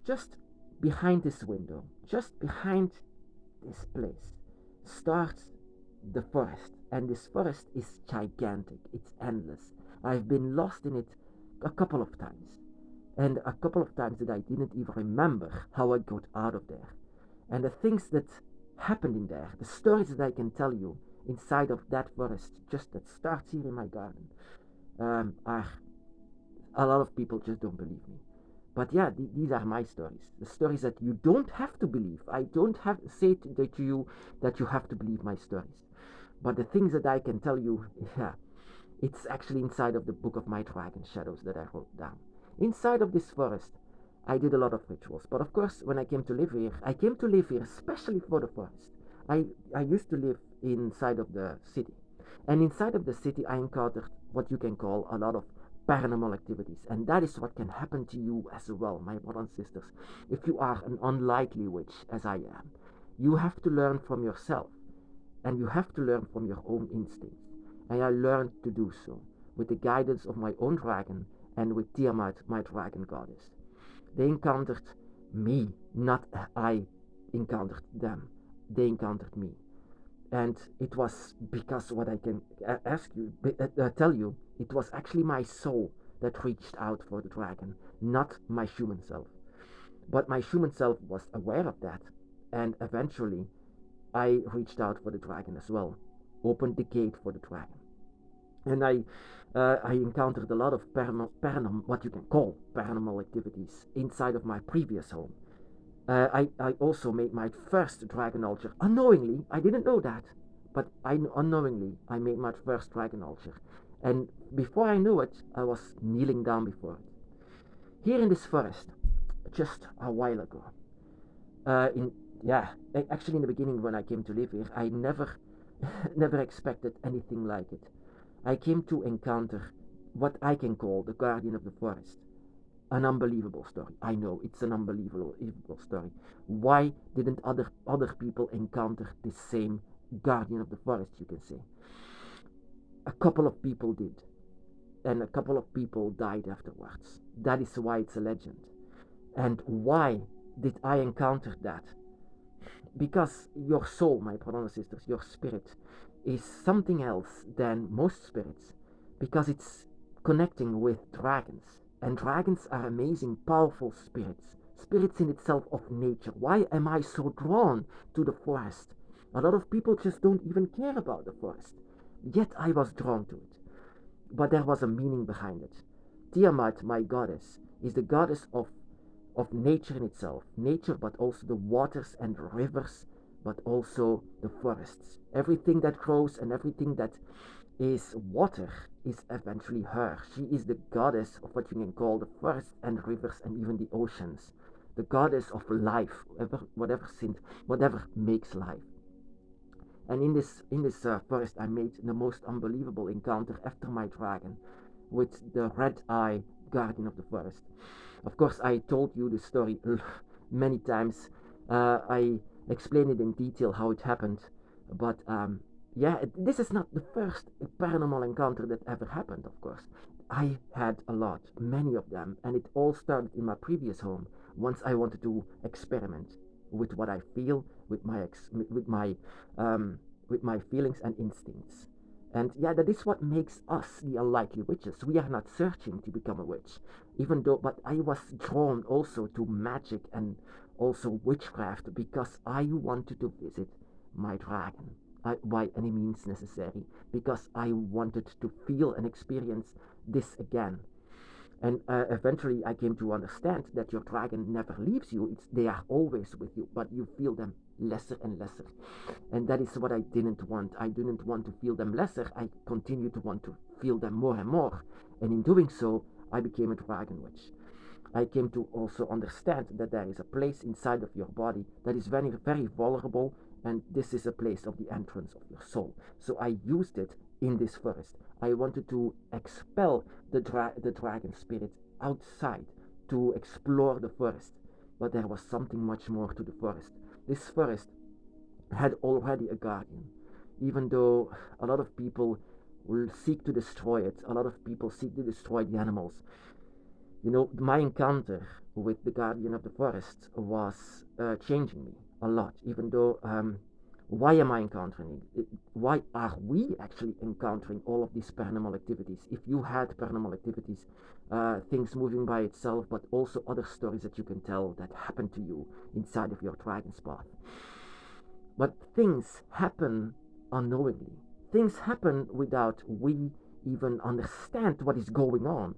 just behind this window, just behind this place, starts the forest. And this forest is gigantic, it's endless. I've been lost in it a couple of times. And a couple of times that I didn't even remember how I got out of there. And the things that happened in there, the stories that I can tell you inside of that forest, just that starts here in my garden, are a lot of people just don't believe me. But yeah, these are my stories. The stories that you don't have to believe. I don't have say to you that you have to believe my stories. But the things that I can tell you, yeah, it's actually inside of the book of my dragon shadows that I wrote down. Inside of this forest, I did a lot of rituals. But of course, when I came to live here, I came to live here especially for the forest. I used to live inside of the city. And inside of the city, I encountered what you can call a lot of paranormal activities. And that is what can happen to you as well, my brothers and sisters. If you are an unlikely witch, as I am, you have to learn from yourself. And you have to learn from your own instincts. And I learned to do so with the guidance of my own dragon and with Tiamat, my dragon goddess. They encountered me, not I encountered them. They encountered me. And it was because what I can ask you, tell you, it was actually my soul that reached out for the dragon, not my human self. But my human self was aware of that, and eventually I reached out for the dragon as well, opened the gate for the dragon, and I encountered a lot of what you can call paranormal activities inside of my previous home. I also made my first dragon altar unknowingly. I didn't know that, but unknowingly I made my first dragon altar, and before I knew it, I was kneeling down before it. Here in this forest, just a while ago. In Yeah, actually in the beginning when I came to live here, I never, never expected anything like it. I came to encounter what I can call the guardian of the forest. An unbelievable story. I know it's an unbelievable story. Why didn't other people encounter the same guardian of the forest? You can say a couple of people did, and a couple of people died afterwards. That is why it's a legend. And why did I encounter that? Because your soul, my brothers and sisters, your spirit, is something else than most spirits, because it's connecting with dragons. And dragons are amazing, powerful spirits. Spirits in itself of nature. Why am I so drawn to the forest? A lot of people just don't even care about the forest. Yet I was drawn to it. But there was a meaning behind it. Tiamat, my goddess, is the goddess of nature in itself. Nature, but also the waters and rivers, but also the forests. Everything that grows and everything that is water is eventually her. She is the goddess of what you can call the forests and rivers and even the oceans. The goddess of life, whatever makes life. And in this forest, I made the most unbelievable encounter after my dragon with the red eye guardian of the forest. Of course, I told you the story many times. I explained it in detail how it happened, but yeah, this is not the first paranormal encounter that ever happened. Of course, I had a lot, many of them, and it all started in my previous home. Once I wanted to experiment with what I feel, um, with my feelings and instincts. And yeah, that is what makes us the unlikely witches. We are not searching to become a witch, even though, but I was drawn also to magic and also witchcraft because I wanted to visit my dragon by any means necessary, because I wanted to feel and experience this again. And eventually, I came to understand that your dragon never leaves you. They are always with you, but you feel them lesser and lesser. And that is what I didn't want. I didn't want to feel them lesser. I continued to want to feel them more and more. And in doing so, I became a dragon witch. I came to also understand that there is a place inside of your body that is very, very vulnerable, and this is a place of the entrance of your soul. So I used it in this forest. I wanted to expel the dragon spirit outside to explore the forest, but there was something much more to the forest. This forest had already a guardian, even though a lot of people will seek to destroy it. A lot of people seek to destroy the animals. My encounter with the guardian of the forest was changing me a lot, even though why am I encountering it? Why are we actually encountering all of these paranormal activities? If you had paranormal activities, things moving by itself, but also other stories that you can tell that happened to you inside of your dragon's path. But things happen unknowingly. Things happen without we even understand what is going on.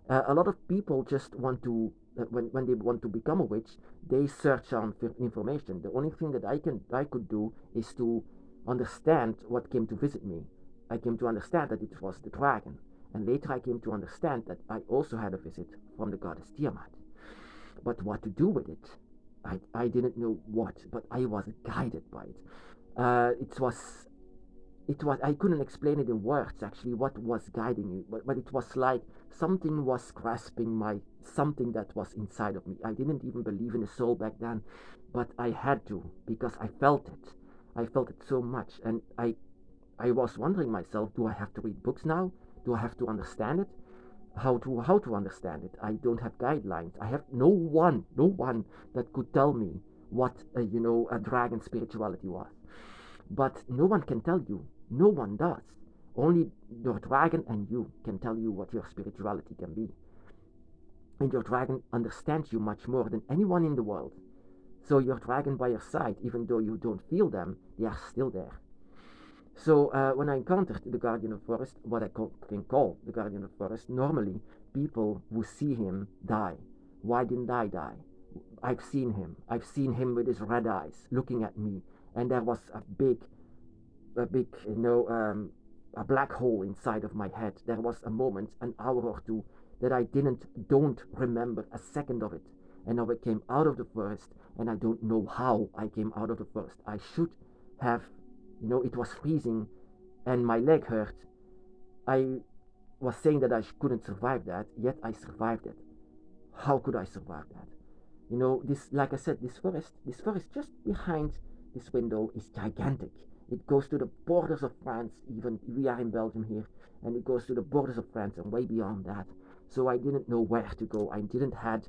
A lot of people just want to, when they want to become a witch, they search on information. The only thing that I could do is to understand what came to visit me. I came to understand that it was the dragon, and later I came to understand that I also had a visit from the goddess Tiamat. But what to do with it, I didn't know what, but I was guided by it. It was I couldn't explain it in words actually what was guiding me, but it was like something was grasping my something that was inside of me. I didn't even believe in the soul back then, but I had to because I felt it. I felt it so much, and I was wondering myself, do I have to read books now? Do I have to understand it? How to understand it? I don't have guidelines. I have no one that could tell me what a dragon spirituality was. But no one can tell you. No one does. Only your dragon and you can tell you what your spirituality can be. And your dragon understands you much more than anyone in the world. So your dragon by your side, even though you don't feel them, they are still there. So when I encountered the guardian of forest, what can call the guardian of forest, normally people who see him die. Why didn't I die? I've seen him. I've seen him with his red eyes looking at me, and there was a big, a black hole inside of my head. There was a moment, an hour or two, that I don't remember a second of it. And now I came out of the forest, and I don't know how I came out of the forest. I should have, it was freezing, and my leg hurt. I was saying that I couldn't survive that, yet I survived it. How could I survive that? This, like I said, this forest just behind this window is gigantic. It goes to the borders of France. Even we are in Belgium here, and it goes to the borders of France and way beyond that. So I didn't know where to go. I didn't had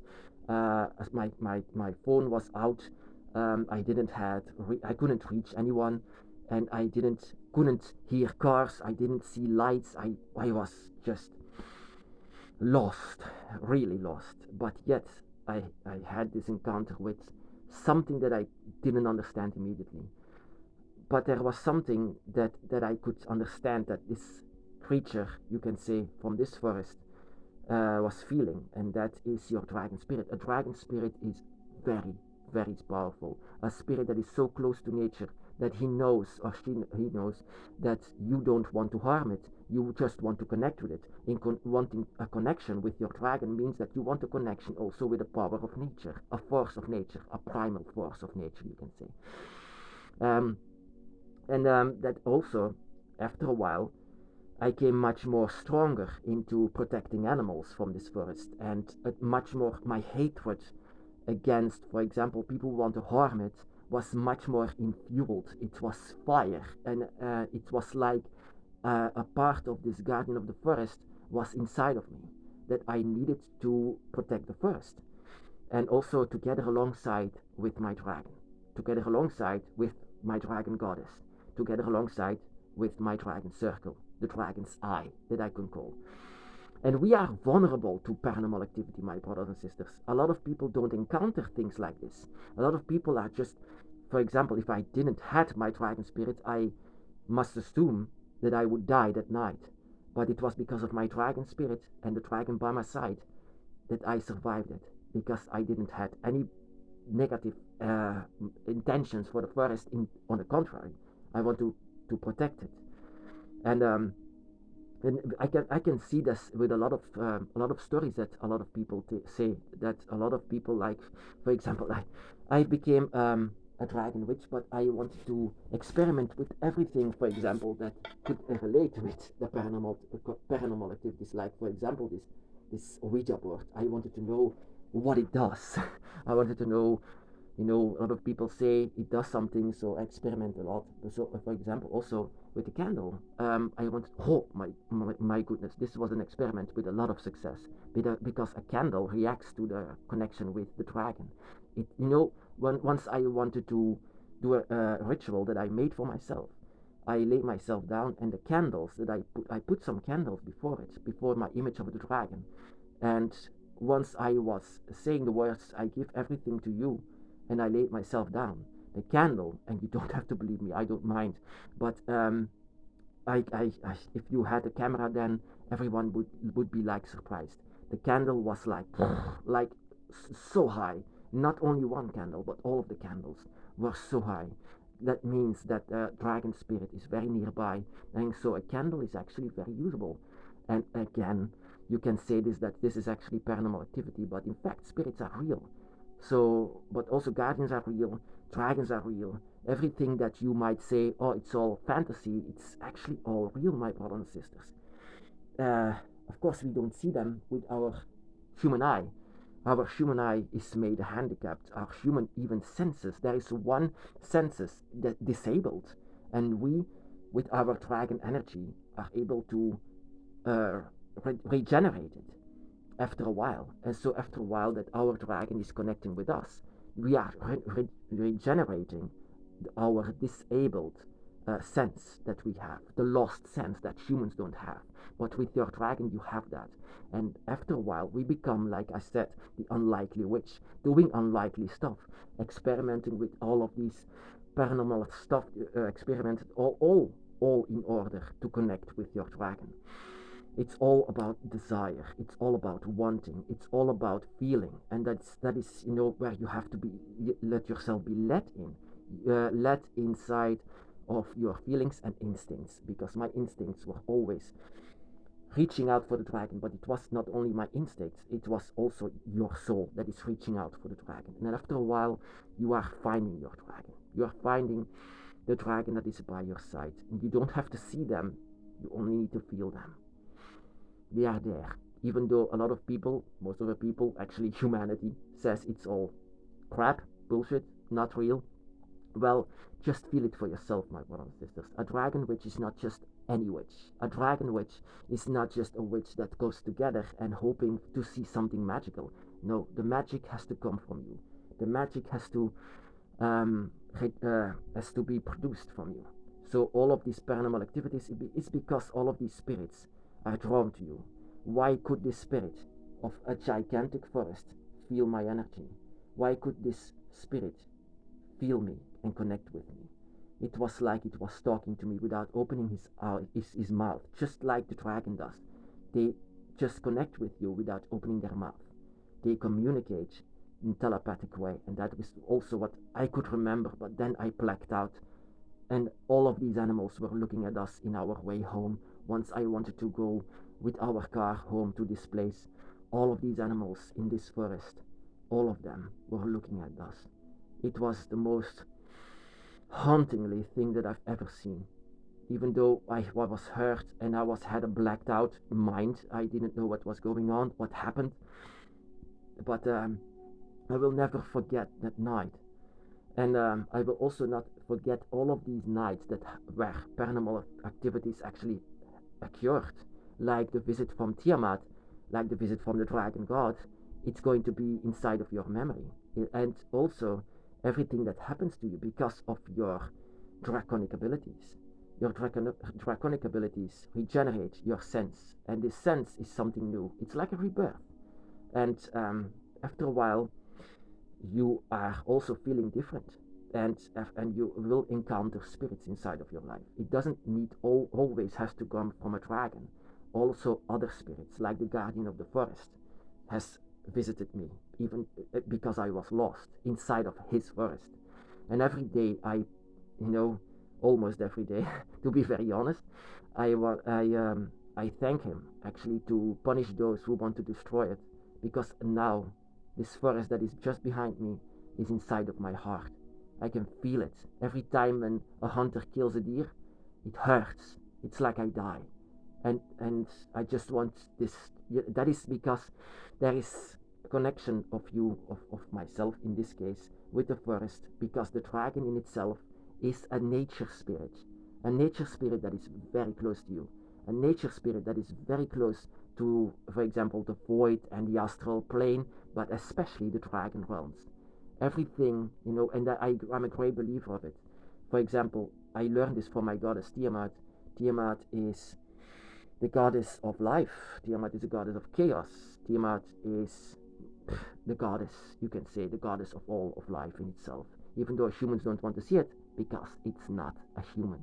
my phone was out. I couldn't reach anyone, and I didn't couldn't hear cars. I didn't see lights. I was just lost, really lost. But yet, I had this encounter with something that I didn't understand immediately. But there was something that I could understand that this creature, you can say, from this forest was feeling, and that is your dragon spirit. A dragon spirit is very, very powerful. A spirit that is so close to nature that he knows, or he knows, that you don't want to harm it. You just want to connect with it. Wanting a connection with your dragon means that you want a connection also with the power of nature, a force of nature, a primal force of nature, you can say. Um, and that also, after a while, I came much more stronger into protecting animals from this forest, and much more my hatred against, for example, people who want to harm it was much more infueled. It was fire, and it was like a part of this guardian of the forest was inside of me that I needed to protect the forest, and also together alongside with my dragon, together alongside with my dragon goddess, together alongside with my dragon circle, the dragon's eye that I can call. And we are vulnerable to paranormal activity, my brothers and sisters. A lot of people don't encounter things like this. A lot of people are just, for example, if I didn't had my dragon spirit, I must assume that I would die that night. But it was because of my dragon spirit and the dragon by my side that I survived it. Because I didn't had any negative intentions for the forest. On the contrary, I want to protect it. And I can see this with a lot of stories that a lot of people say, that a lot of people, like, for example, I became a dragon witch, but I wanted to experiment with everything, for example, that could relate with the paranormal activities, like, for example, this Ouija board. I wanted to know what it does. I wanted to know A lot of people say it does something, so I experiment a lot. So, for example, also with the candle, I want. Oh my goodness! This was an experiment with a lot of success, because a candle reacts to the connection with the dragon. Once I wanted to do a ritual that I made for myself. I lay myself down, and the candles that I put some candles before it, before my image of the dragon. And once I was saying the words, I give everything to you, and I laid myself down, the candle, and you don't have to believe me, I don't mind, but if you had a camera, then everyone would be like surprised. The candle was like, like so high. Not only one candle, but all of the candles were so high. That means that the dragon spirit is very nearby, and so a candle is actually very usable. And again, you can say that this is actually paranormal activity, but in fact, spirits are real. So, but also guardians are real, dragons are real. Everything that you might say, oh, it's all fantasy, it's actually all real, my brothers and sisters. Uh, of course, we don't see them with our human eye. Our human eye is made handicapped. Our human even senses. There is one senses that disabled, and we, with our dragon energy, are able to uh, regenerate it after a while. And so after a while that our dragon is connecting with us, we are regenerating our disabled sense that we have, the lost sense that humans don't have. But with your dragon, you have that. And after a while, we become, like I said, the unlikely witch, doing unlikely stuff, experimenting with all of these paranormal stuff, experimented all in order to connect with your dragon. It's all about desire, it's all about wanting, it's all about feeling, and that is where you have to be, let yourself be let inside of your feelings and instincts, because my instincts were always reaching out for the dragon, but it was not only my instincts, it was also your soul that is reaching out for the dragon. And then after a while, you are finding your dragon, you are finding the dragon that is by your side, and you don't have to see them, you only need to feel them. They are there. Even though a lot of people, most of the people, actually humanity, says it's all crap, bullshit, not real. Well, just feel it for yourself, my brothers and sisters. A dragon witch is not just any witch. A dragon witch is not just a witch that goes together and hoping to see something magical. No, the magic has to come from you. The magic um, has to be produced from you. So all of these paranormal activities, it's because all of these spirits are drawn to you. Why could this spirit of a gigantic forest feel my energy? Why could this spirit feel me and connect with me? It was like it was talking to me without opening his mouth, just like the dragon does. They just connect with you without opening their mouth. They communicate in telepathic way, and that was also what I could remember, but then I blacked out, and all of these animals were looking at us in our way home. Once I wanted to go with our car home to this place, all of these animals in this forest, all of them were looking at us. It was the most hauntingly thing that I've ever seen. Even though I was hurt and had a blacked out mind, I didn't know what was going on, what happened. But I will never forget that night. And I will also not forget all of these nights where paranormal activities actually occurred, like the visit from Tiamat, like the visit from the dragon god. It's going to be inside of your memory, and also everything that happens to you because of your draconic abilities. Your draconic abilities regenerate your sense, and this sense is something new. It's like a rebirth, and after a while, you are also feeling different, and you will encounter spirits inside of your life. It doesn't need always has to come from a dragon. Also other spirits, like the guardian of the forest, has visited me, even because I was lost inside of his forest. And every day you know almost every day to be very honest, I thank him actually to punish those who want to destroy it, because now this forest that is just behind me is inside of my heart. I can feel it. Every time when a hunter kills a deer, it hurts. It's like I die. And I just want this. That is because there is connection of you, of myself in this case, with the forest, because the dragon in itself is a nature spirit that is very close to you, a nature spirit that is very close to, for example, the void and the astral plane, but especially the dragon realms. Everything, and I'm a great believer of it. For example, I learned this from my goddess Tiamat. Tiamat is the goddess of life. Tiamat is the goddess of chaos. Tiamat is the goddess, you can say, the goddess of all of life in itself, even though humans don't want to see it because it's not a human.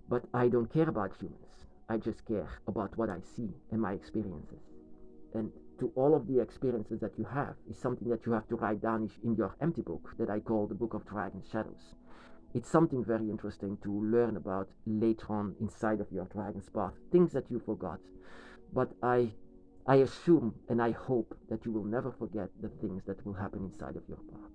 But I don't care about humans. I just care about what I see and my experiences. And to all of the experiences that you have is something that you have to write down in your empty book that I call the Book of Dragon Shadows. It's something very interesting to learn about later on inside of your dragon's path, things that you forgot. But I assume and I hope that you will never forget the things that will happen inside of your path.